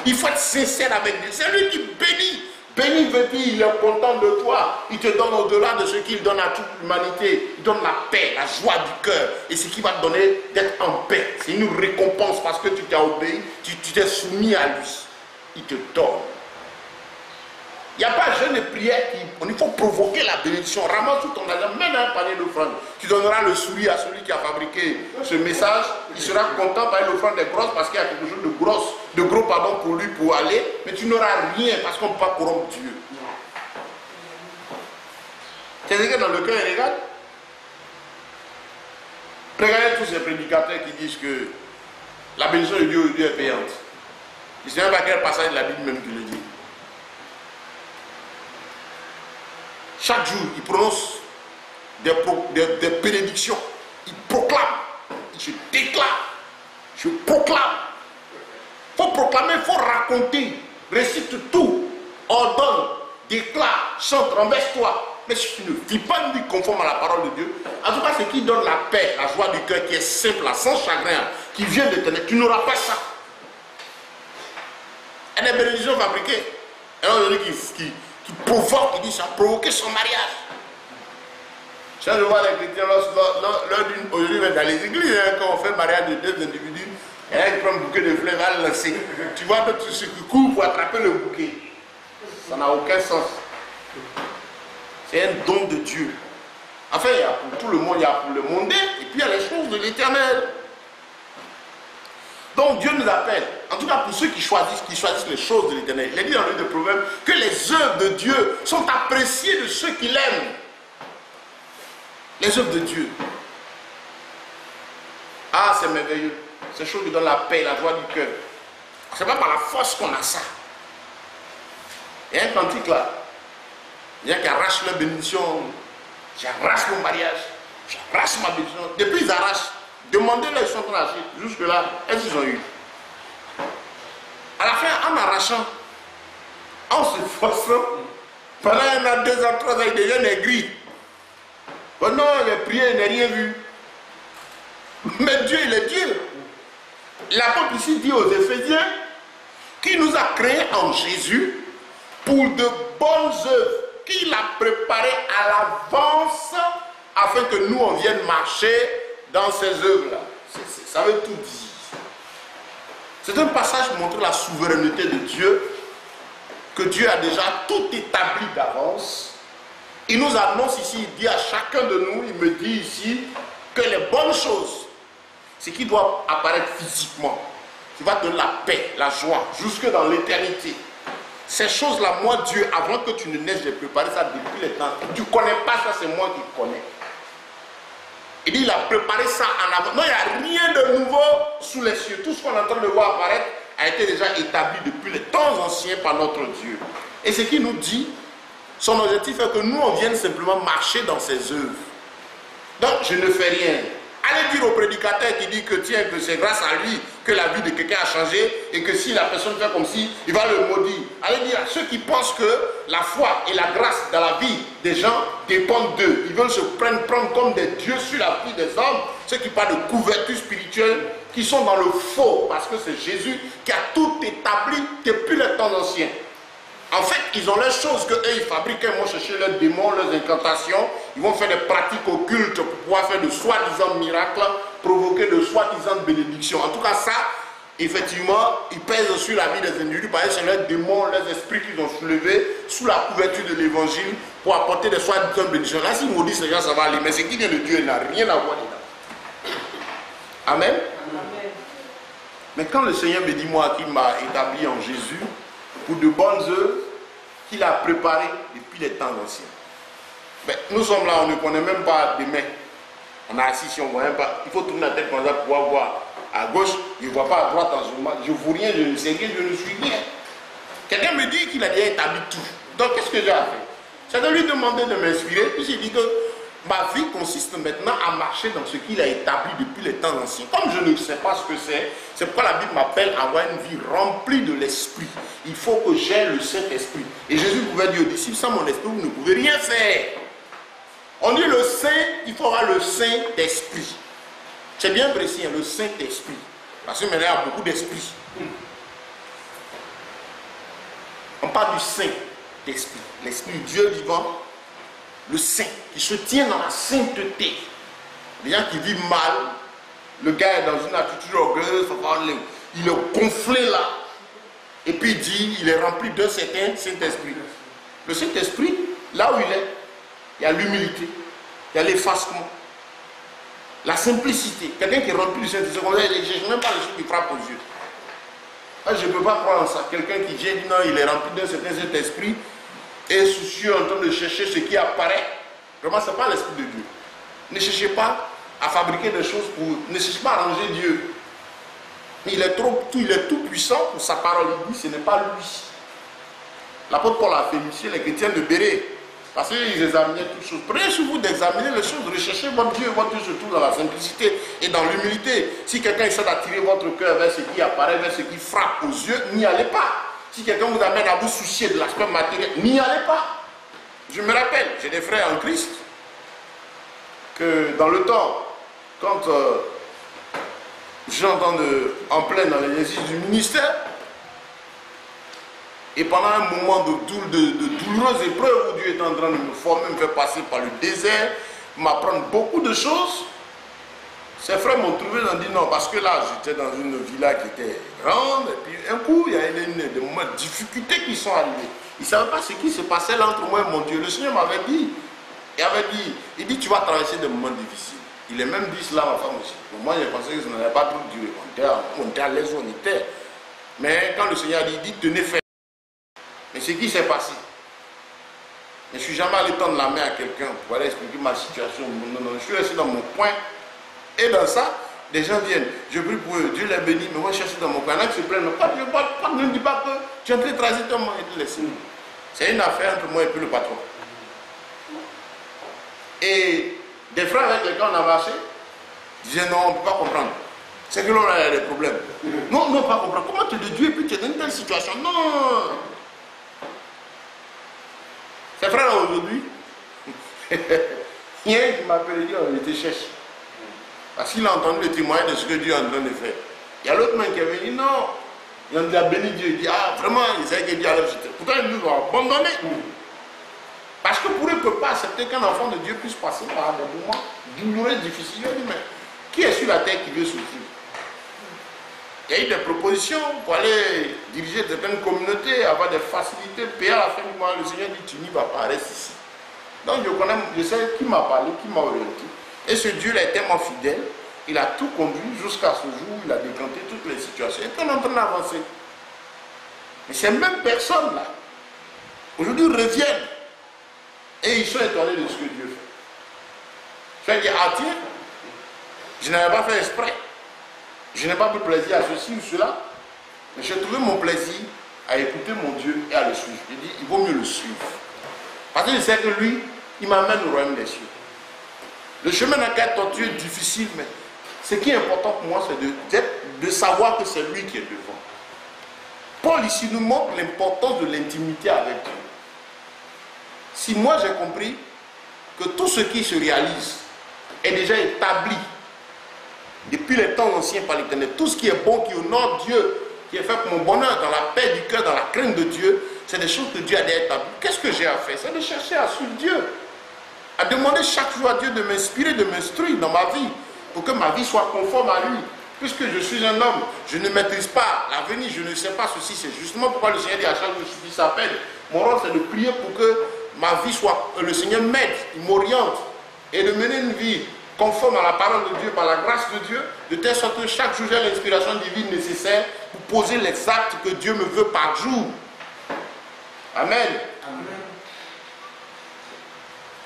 Il faut être sincère avec lui. C'est lui qui bénit. Béni veut dire, il est content de toi. Il te donne au-delà de ce qu'il donne à toute l'humanité. Il donne la paix, la joie du cœur. Et ce qui va te donner d'être en paix. C'est une récompense parce que tu t'es obéi, tu t'es soumis à lui. Il te donne. Il n'y a pas jeûne et prière il faut provoquer la bénédiction. Ramasse tout ton argent, mets un panier d'offrandes. Tu donneras le sourire à celui qui a fabriqué ce message. Il sera content par l'offrande des grosses parce qu'il y a quelque chose de gros pour lui pour aller. Mais tu n'auras rien parce qu'on ne peut pas corrompre Dieu. C'est ce que dans le cœur, regarde. Regardez tous ces prédicateurs qui disent que la bénédiction de Dieu est payante. Je ne sais même pas quel passage de la Bible même qui le dit. Chaque jour, il prononce des bénédictions. Il proclame. Je déclare. Je proclame. Il faut proclamer, il faut raconter. Récite tout. Ordonne, déclare, chante, renverse-toi. Mais si tu ne vis pas une vie conforme à la parole de Dieu, en tout cas, ce qui donne la paix, la joie du cœur, qui est simple, sans chagrin, qui vient de tenir, tu n'auras pas ça. Et des bénédictions fabriquées. Et là, qui provoque, il dit ça, provoquer son mariage. Ça, je vois les chrétiens, aujourd'hui, dans les églises, quand on fait le mariage de deux individus, et là, ils prennent un bouquet de fleurs, va le lancer. Tu vois d'autres ceux qui courent pour attraper le bouquet. Ça n'a aucun sens. C'est un don de Dieu. Enfin, il y a pour tout le monde, il y a pour le mondain, et puis il y a les choses de l'éternel. Donc Dieu nous appelle, en tout cas pour ceux qui choisissent les choses de l'éternel. Il est dit dans le livre de Proverbes que les œuvres de Dieu sont appréciées de ceux qui l'aiment. Les œuvres de Dieu. Ah, c'est merveilleux. C'est chose qui donne la paix, la joie du cœur. C'est pas par la force qu'on a ça. Il y a un cantique là. Il y a qui arrache leur bénédiction. J'arrache mon mariage. J'arrache ma bénédiction. Depuis ils arrachent. Demandez-leur, ils sont en train d'arracher. Jusque-là, est-ce qu'ils ont eu? À la fin, en arrachant, en se forçant, pendant 1 an, 2 ans, 3 ans, il devient aigri. Oh non, il a prié, il n'a rien vu. Mais Dieu, il est Dieu. L'apôtre ici dit aux Éphésiens qu'il nous a créés en Jésus pour de bonnes œuvres qu'il a préparées à l'avance afin que nous, on vienne marcher dans ces œuvres-là. Ça veut tout dire. C'est un passage pour montrer la souveraineté de Dieu, que Dieu a déjà tout établi d'avance. Il nous annonce ici, il dit à chacun de nous, il me dit ici, que les bonnes choses, ce qui doit apparaître physiquement, qui va donner la paix, la joie, jusque dans l'éternité. Ces choses-là, moi, Dieu, avant que tu ne naisses, j'ai préparé ça depuis les temps. Tu ne connais pas ça, c'est moi qui connais. Il dit, il a préparé ça en avant. Non, il n'y a rien de nouveau sous les cieux. Tout ce qu'on est en train de voir apparaître a été déjà établi depuis les temps anciens par notre Dieu. Et ce qu'il nous dit, son objectif est que nous, on vienne simplement marcher dans ses œuvres. Donc, je ne fais rien. Allez dire au prédicateur qui dit que tiens, que c'est grâce à lui que la vie de quelqu'un a changé et que si la personne fait comme si, il va le maudire. Allez dire à ceux qui pensent que la foi et la grâce dans la vie des gens dépendent d'eux. Ils veulent se prendre comme des dieux sur la vie des hommes. Ceux qui parlent de couverture spirituelle, qui sont dans le faux, parce que c'est Jésus qui a tout établi depuis les temps anciens. En fait, ils ont les choses qu'eux, ils fabriquent. Ils vont chercher leurs démons, leurs incantations. Ils vont faire des pratiques occultes pour pouvoir faire de soi-disant miracles, provoquer de soi-disant bénédictions. En tout cas, ça, effectivement, ils pèsent sur la vie des individus. Parce que c'est leurs démons, leurs esprits qu'ils ont soulevés sous la couverture de l'évangile pour apporter des soi-disant bénédictions. Là, s'ils maudissent ces gens, ça va aller. Mais ce qui vient de Dieu, il n'a rien à voir dedans. Amen. Amen. Mais quand le Seigneur me dit, moi, qu'il m'a établi en Jésus, pour de bonnes œuvres qu'il a préparées depuis les temps anciens. Mais nous sommes là, on ne connaît même pas demain. On a assis ici, on ne voit même pas. Il faut tourner la tête comme ça pour pouvoir voir à gauche. Je ne vois pas à droite en ce moment. Je ne vois rien, je ne sais rien, je ne suis rien. Quelqu'un me dit qu'il a déjà établi tout. Donc qu'est-ce que j'ai à faire? C'est de lui demander de m'inspirer. Puis j'ai dit que ma vie consiste maintenant à marcher dans ce qu'il a établi depuis les temps anciens. Comme je ne sais pas ce que c'est pourquoi la Bible m'appelle à avoir une vie remplie de l'Esprit. Il faut que j'aie le Saint-Esprit. Et Jésus pouvait dire aux disciples, sans mon esprit, vous ne pouvez rien faire. On dit le Saint, il faut avoir le Saint-Esprit. C'est bien précis, hein, le Saint-Esprit. Parce que maintenant, il y a beaucoup d'esprits. On parle du Saint-Esprit. L'Esprit du Dieu vivant. Le saint, qui se tient dans la sainteté. Les gens qui vivent mal, le gars est dans une attitude orgueilleuse, il est gonflé là, et puis il dit, il est rempli d'un certain Saint-Esprit. Le Saint-Esprit, là où il y a l'humilité, il y a l'effacement, la simplicité. Quelqu'un qui est rempli du Saint-Esprit, je ne cherche même pas les choses qui frappent aux yeux. Je ne peux pas croire en ça. Quelqu'un qui vient dit non, il est rempli d'un certain Saint-Esprit, et soucieux en train de chercher ce qui apparaît. Vraiment, ce n'est pas l'Esprit de Dieu. Ne cherchez pas à fabriquer des choses pour... Ne cherchez pas à arranger Dieu. Il est tout puissant pour sa parole. Il dit, ce n'est pas lui. L'apôtre Paul a félicité les chrétiens de Béret. Parce qu'ils examinaient toutes choses. Prenez sur vous d'examiner les choses. Recherchez votre Dieu se trouve dans la simplicité et dans l'humilité. Si quelqu'un essaie d'attirer votre cœur vers ce qui apparaît, vers ce qui frappe aux yeux, n'y allez pas. Si quelqu'un vous amène à vous soucier de l'aspect matériel, n'y allez pas. Je me rappelle, j'ai des frères en Christ, que dans le temps, quand j'entends en plein dans l'exercice du ministère, et pendant un moment de douloureuses épreuves où Dieu est en train de me former, me faire passer par le désert, m'apprendre beaucoup de choses, ces frères m'ont trouvé, ils ont dit non, parce que là, j'étais dans une villa qui était grande, et puis un coup, il y a eu des moments de difficultés qui sont arrivés. Ils ne savaient pas ce qui se passait là entre moi et mon Dieu. Le Seigneur m'avait dit, il dit, tu vas traverser des moments difficiles. Il est même dit cela à ma femme aussi. Pour moi, j'ai pensé que ça n'allait pas trop durer. On était à l'aise, on était. Mais quand le Seigneur a dit, tenez ferme. Mais ce qui s'est passé, Je ne suis jamais allé tendre la main à quelqu'un pour aller expliquer ma situation. Non, non, je suis resté dans mon coin. Et dans ça, des gens viennent. Je prie pour eux. Dieu les bénit. Mais moi, je cherche dans mon coin. Il y en a qui se plaignent. Ne me dis pas que tu es en train de tracer ton moyen de laisser. C'est une affaire entre moi et puis le patron. Et des frères avec lesquels on a marché disaient non, on ne peut pas comprendre. C'est que l'on a des problèmes. Non, non, pas comprendre. Comment tu es de Dieu et puis tu es dans une telle situation? Non, non, non. Ces frères-là aujourd'hui, il y a un qui m'appelle et dit on était cherche. Parce qu'il a entendu le témoignage de ce que Dieu est en train de faire. Il y a l'autre main qui est venu, non. Il a béni Dieu. Il dit, ah vraiment, il sait que Dieu a l'air jeté. Pourtant, il nous a abandonnés. Parce que pour eux, il ne peut pas accepter qu'un enfant de Dieu puisse passer par des moments douloureux, difficiles. Il dit, mais qui est sur la terre qui veut souffrir? Il y a eu des propositions pour aller diriger certaines communautés, avoir des facilités, payer à la fin du mois. Le Seigneur dit, tu n'y vas pas, reste ici. Donc je sais qui m'a parlé, qui m'a orienté. Et ce Dieu-là est tellement fidèle, il a tout conduit jusqu'à ce jour où il a décanté toutes les situations. Et on est en train d'avancer. Mais ces mêmes personnes-là, aujourd'hui reviennent et ils sont étonnés de ce que Dieu fait. Je vais dire, ah tiens, je n'avais pas fait exprès. Je n'ai pas pris plaisir à ceci ou cela, mais j'ai trouvé mon plaisir à écouter mon Dieu et à le suivre. Je dis, il vaut mieux le suivre. Parce que je sais que lui, il m'amène au royaume des cieux. Le chemin n'a qu'à être tortueux, difficile, mais ce qui est important pour moi, c'est de savoir que c'est lui qui est devant. Paul ici nous montre l'importance de l'intimité avec Dieu. Si moi j'ai compris que tout ce qui se réalise est déjà établi depuis les temps anciens par l'Éternel, tout ce qui est bon, qui honore Dieu, qui est fait pour mon bonheur, dans la paix du cœur, dans la crainte de Dieu, c'est des choses que Dieu a déjà établies. Qu'est-ce que j'ai à faire? C'est de chercher à suivre Dieu, à demander chaque jour à Dieu de m'inspirer, de m'instruire dans ma vie, pour que ma vie soit conforme à lui. Puisque je suis un homme, je ne maîtrise pas l'avenir, je ne sais pas ceci, c'est justement pourquoi le Seigneur dit à chaque jour, je suis sa peine. Mon rôle, c'est de prier pour que ma vie soit, le Seigneur m'aide, il m'oriente, et de mener une vie conforme à la parole de Dieu, par la grâce de Dieu, de telle sorte que chaque jour j'ai l'inspiration divine nécessaire pour poser les actes que Dieu me veut par jour. Amen. Amen.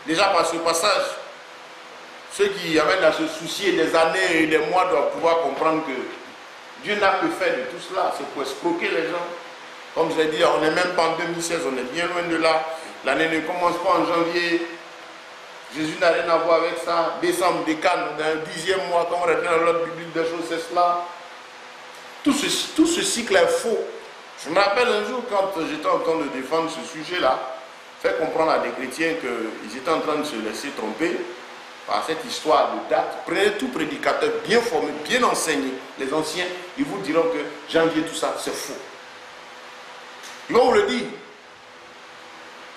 Déjà par ce passage, ceux qui amènent à se soucier des années et des mois doivent pouvoir comprendre que Dieu n'a que fait de tout cela, c'est pour escroquer les gens. Comme je l'ai dit, on n'est même pas en 2016, on est bien loin de là. L'année ne commence pas en janvier. Jésus n'a rien à voir avec ça. Décembre, décane, dans le 10e mois, quand on revient dans l'ordre biblique des choses, c'est cela. Tout ce cycle est faux. Je me rappelle un jour, quand j'étais en train de défendre ce sujet-là, faire comprendre à des chrétiens qu'ils étaient en train de se laisser tromper par cette histoire de date. Prenez tout prédicateur bien formé, bien enseigné. Les anciens, ils vous diront que janvier, tout ça, c'est faux. Ils vont vous le dire.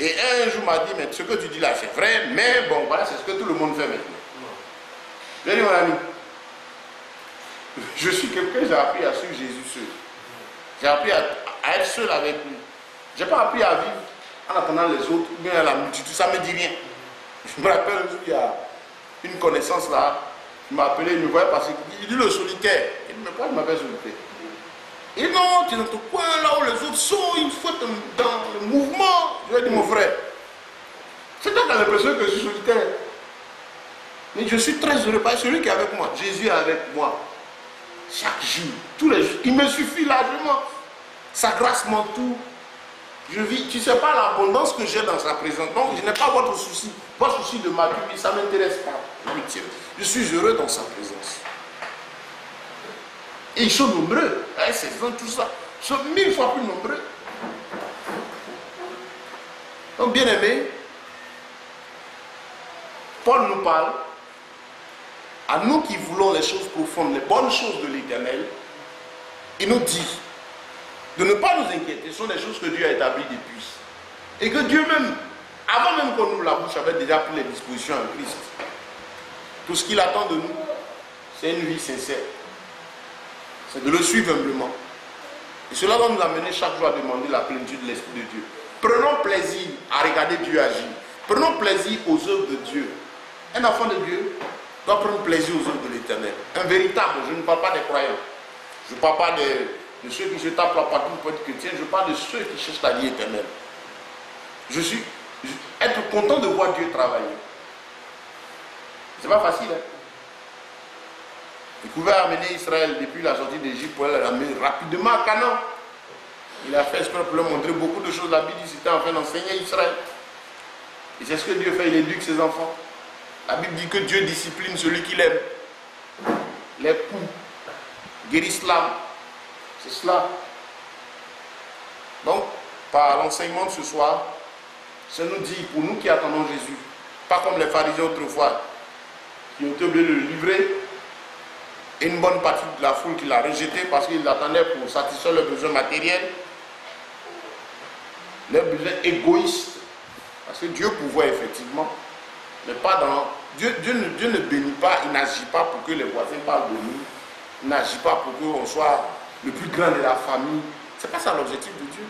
Et un jour m'a dit, mais ce que tu dis là, c'est vrai, mais bon, voilà, c'est ce que tout le monde fait maintenant. J'ai dit, mon ami, je suis quelqu'un, j'ai appris à suivre Jésus seul. J'ai appris à être seul avec lui. Je n'ai pas appris à vivre en attendant les autres, ou bien la multitude, ça ne me dit rien. Je me rappelle un jour, il y a une connaissance là, il m'a appelé, il me voyait passer, il dit le solitaire. Il dit, mais pourquoi il m'appelle solitaire? Il dit, non, tu es dans ton coin, là où les autres sont, il faut être dans le mouvement. Je lui ai dit, mon frère, c'est toi qui as l'impression que je suis solitaire. Mais je suis très heureux, parce que celui qui est avec moi, Jésus est avec moi. Chaque jour, tous les jours, il me suffit largement. Sa grâce m'entoure. Je vis, tu ne sais pas l'abondance que j'ai dans sa présence. Donc, je n'ai pas votre souci de ma vie, ça ne m'intéresse pas. Je suis heureux dans sa présence. Et ils sont nombreux, hein, ces gens, tout ça. Ils sont 1000 fois plus nombreux. Donc, bien aimé, Paul nous parle, à nous qui voulons les choses profondes, les bonnes choses de l'Éternel, il nous dit de ne pas nous inquiéter. Ce sont des choses que Dieu a établies depuis. Et que Dieu même, avant même qu'on nous la bouche, avait déjà pris les dispositions en Christ. Tout ce qu'il attend de nous, c'est une vie sincère. C'est de le suivre humblement. Et cela va nous amener chaque jour à demander la plénitude de l'Esprit de Dieu. Prenons plaisir à regarder Dieu agir. Prenons plaisir aux œuvres de Dieu. Un enfant de Dieu doit prendre plaisir aux œuvres de l'Éternel. Un véritable, je ne parle pas des croyants. Je ne parle pas de ceux qui se tapent la patrouille pour être chrétien. Je parle de ceux qui cherchent la vie éternelle. Je suis être content de voir Dieu travailler. C'est pas facile. Hein? Il pouvait amener Israël depuis la sortie d'Égypte pour l'amener rapidement à Canaan. Il a fait exprès pour leur montrer beaucoup de choses. La Bible dit c'était en train d'enseigner Israël. Et c'est ce que Dieu fait, il éduque ses enfants. La Bible dit que Dieu discipline celui qu'il aime. Les coups guérissent l'âme. C'est cela. Donc, par l'enseignement de ce soir, ça nous dit, pour nous qui attendons Jésus, pas comme les pharisiens autrefois, qui ont été obligés de le livrer, et une bonne partie de la foule qui l'a rejeté parce qu'ils l'attendaient pour satisfaire leurs besoins matériels, leurs besoins égoïstes. Parce que Dieu pouvait effectivement, mais pas dans... Dieu ne bénit pas, il n'agit pas pour que les voisins parlent de nous, il n'agit pas pour qu'on soit le plus grand de la famille. Ce n'est pas ça l'objectif de Dieu.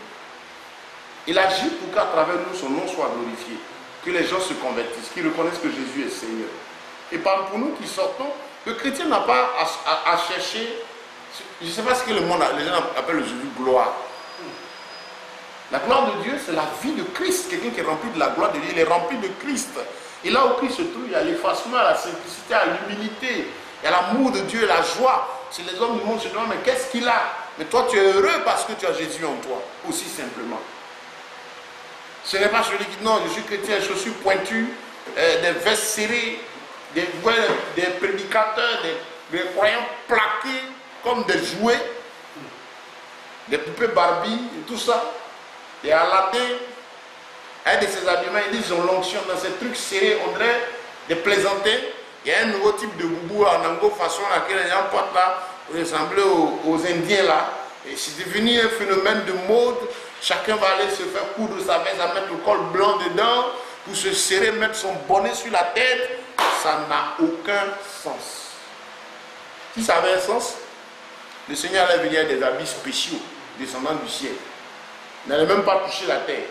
Il agit pour qu'à travers nous, son nom soit glorifié, que les gens se convertissent, qu'ils reconnaissent que Jésus est Seigneur. Et pour nous qui sortons, le chrétien n'a pas à chercher, je ne sais pas ce que les gens appellent le Jésus gloire. La gloire de Dieu, c'est la vie de Christ. Quelqu'un qui est rempli de la gloire de Dieu, il est rempli de Christ. Et là où Christ se trouve, il y a l'effacement, la simplicité, l'humilité, il y a l'amour de Dieu, la joie. C'est les hommes du monde se demandent, mais qu'est-ce qu'il a? Mais toi, tu es heureux parce que tu as Jésus en toi, aussi simplement. Ce n'est pas celui qui dit, non, je suis chrétien, chaussures pointues, des vestes serrées, des prédicateurs, des croyants plaqués comme des jouets, des poupées Barbie et tout ça. Et à latin, un de ces habillements, ils disent, ils ont l'onction dans ces trucs serrés, on dirait des plaisantins. Il y a un nouveau type de boubou en anglo-façon laquelle les gens portent là, pour ressembler aux Indiens là. Et c'est devenu un phénomène de mode. Chacun va aller se faire coudre sa veste, à mettre le col blanc dedans, pour se serrer, mettre son bonnet sur la tête. Ça n'a aucun sens. Si ça avait un sens, le Seigneur allait venir avec des habits spéciaux, descendant du ciel. Il n'allait même pas toucher la terre.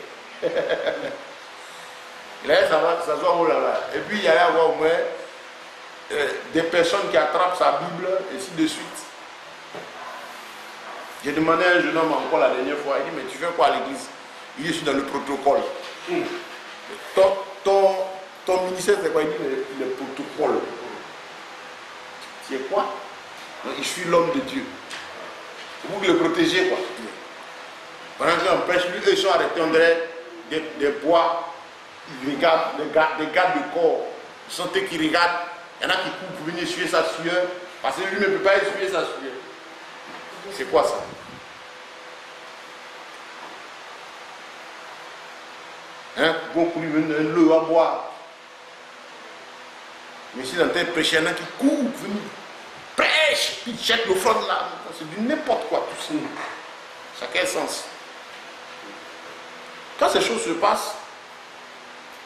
Il allait s'asseoir, oh là là. Et puis il allait avoir au moins des personnes qui attrapent sa Bible, et ainsi de suite. J'ai demandé à un jeune homme encore la dernière fois, il dit, mais tu fais quoi à l'église? Il dit, je suis dans le protocole. Ton ministère, c'est quoi? Il dit, le protocole. C'est quoi? Je suis l'homme de Dieu. Vous le protégez, quoi. Pendant qu'on prêche, lui, eux, ils sont arrêtés, on dirait des bois, ils regardent, des gardes de corps. Ils sont qui regardent. Il y en a qui courent pour venir essuyer sa sueur, parce que lui ne peut pas essuyer sa sueur. C'est quoi ça? Hein? Beaucoup lui venir un lot à boire. Mais si dans tel prêcher, il y en a qui courent pour venir. Prêche, puis jette l'offrande là. C'est du n'importe quoi tout ça. Ça a quel sens? Quand ces choses se passent,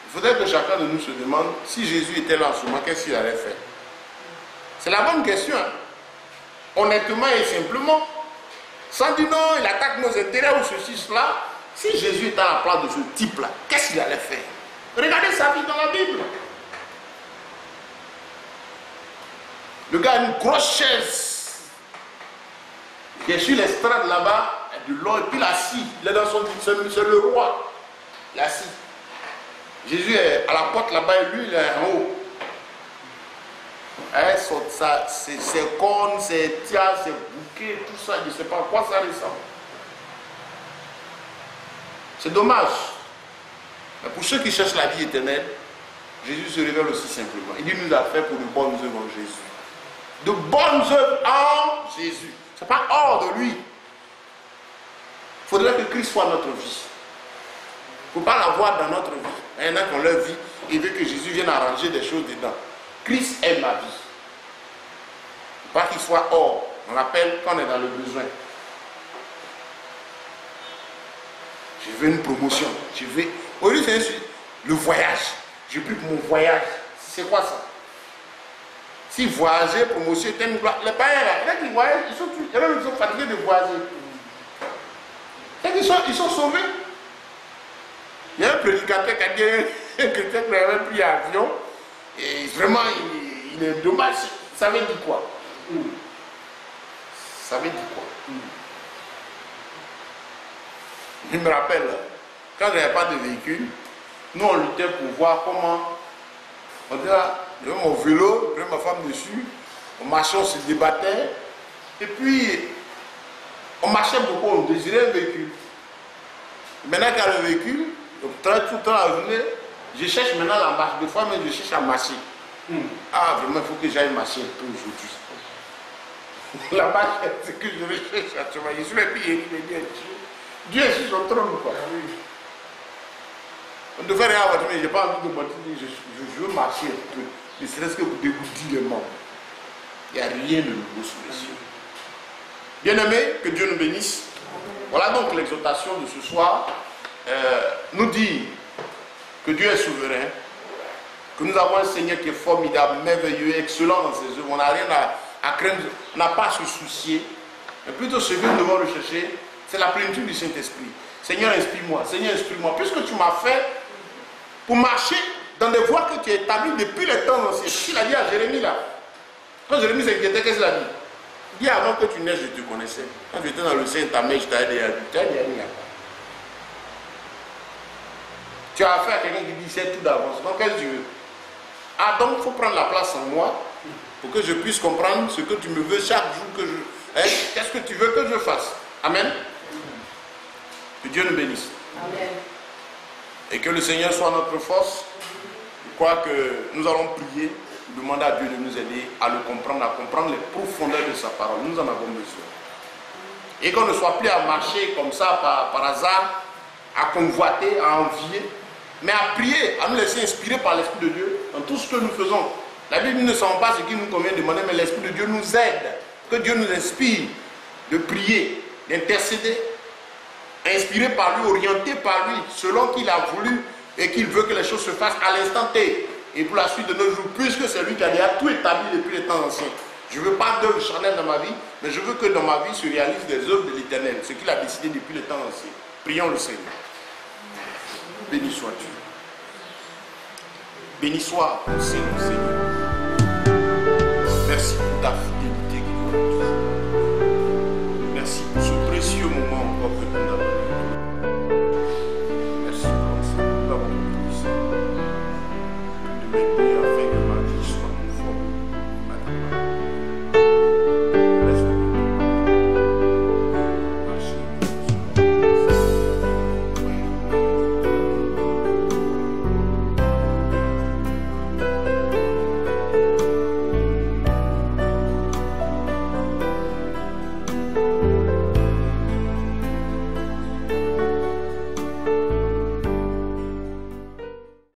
il faudrait que chacun de nous se demande si Jésus était là en ce moment, qu'est-ce qu'il allait faire? C'est la bonne question. Hein? Honnêtement et simplement, sans dire non, il attaque nos intérêts ou ceci, cela. Si Jésus était à la place de ce type-là, qu'est-ce qu'il allait faire? Regardez sa vie dans la Bible. Le gars a une grosse chaise qui est sur l'estrade là-bas, de l'or, et puis il est assis. Il est dans son... C'est le roi. Il est assis. Jésus est à la porte là-bas et lui, il est en haut. Ses cornes, ses tias, ses bouquets, tout ça, je ne sais pas à quoi ça ressemble. C'est dommage. Mais pour ceux qui cherchent la vie éternelle, Jésus se révèle aussi simplement. Il dit nous a fait pour de bonnes œuvres en Jésus. De bonnes œuvres en Jésus. Ce n'est pas hors de lui. Il faudrait que Christ soit notre vie. Il ne faut pas l'avoir dans notre vie. Il y en a qui ont leur vie et veulent que Jésus vienne arranger des choses dedans. Christ est ma vie. Il ne faut pas qu'il soit hors. On rappelle quand on est dans le besoin. Je veux une promotion. Je veux. Au lieu de faire le voyage. Je prie pour mon voyage. C'est quoi ça? Si voyager, promotion, les païens là, il y en a qui voyagent, ils sont fatigués de voyager. Ils sont sauvés. Il y a un prédicateur qui a dit un chrétien qui avait pris l'avion. Et vraiment, il est dommage. Ça veut dire quoi? Ça veut dire quoi? Je me rappelle, quand je n'avais pas de véhicule, nous on luttait pour voir comment. On était là, j'avais mon vélo, j'avais ma femme dessus, on marchait, on se débattait. Et puis, on marchait beaucoup, on désirait un véhicule. Maintenant qu'il y a le véhicule, donc tout le temps la journée, je cherche maintenant la marche. Des fois, mais je cherche à marcher. Ah, vraiment, il faut que j'aille marcher un peu aujourd'hui. La marche, c'est que je recherche actuellement. Je suis le pied, Dieu est sur son trône, quoi. On ne fait rien à votre mais je n'ai pas envie de monter, je veux marcher un peu. Ne serait-ce que pour dégoûter le monde. Il n'y a rien de nouveau sous les cieux. Bien-aimés, que Dieu nous bénisse. Voilà donc l'exhortation de ce soir. Nous dit que Dieu est souverain, que nous avons un Seigneur qui est formidable, merveilleux, excellent dans ses œuvres. On n'a rien à craindre, on n'a pas à se soucier. Mais plutôt ce que nous devons rechercher, c'est la plénitude du Saint-Esprit. Seigneur, inspire-moi. Seigneur, inspire-moi. Puisque tu m'as fait pour marcher dans des voies que tu as établies depuis les temps anciens. Il a dit à Jérémie là. Quand Jérémie s'inquiétait, qu'est-ce qu'il a dit? Il dit avant que tu naisses, je te connaissais. Quand j'étais dans le sein de ta mère, je t'avais déjà vu. Tu as déjà vu là. Tu as affaire à quelqu'un qui dit c'est tout d'avance. Donc qu'est-ce que tu veux? Ah donc il faut prendre la place en moi pour que je puisse comprendre ce que tu me veux chaque jour que je. Qu'est-ce que tu veux que je fasse? Amen. Que Dieu nous bénisse. Amen. Et que le Seigneur soit notre force. Je crois que nous allons prier, demander à Dieu de nous aider à le comprendre, à comprendre les profondeurs de sa parole. Nous en avons besoin. Et qu'on ne soit plus à marcher comme ça par hasard, à convoiter, à envier, mais à prier, à nous laisser inspirer par l'Esprit de Dieu dans tout ce que nous faisons. La Bible ne sent pas ce qu'il nous convient de demander, mais l'Esprit de Dieu nous aide. Que Dieu nous inspire de prier, d'intercéder, inspiré par lui, orienté par lui, selon qu'il a voulu et qu'il veut que les choses se fassent à l'instant T et pour la suite de nos jours, puisque c'est lui qui a déjà tout établi depuis les temps anciens. Je ne veux pas d'œuvre charnelle dans ma vie, mais je veux que dans ma vie se réalisent des œuvres de l'Éternel, ce qu'il a décidé depuis les temps anciens. Prions le Seigneur. Béni sois-tu. Béni soit ton Seigneur. Merci pour ta fidélité qui nous. Merci pour ce précieux moment encore que nous avons.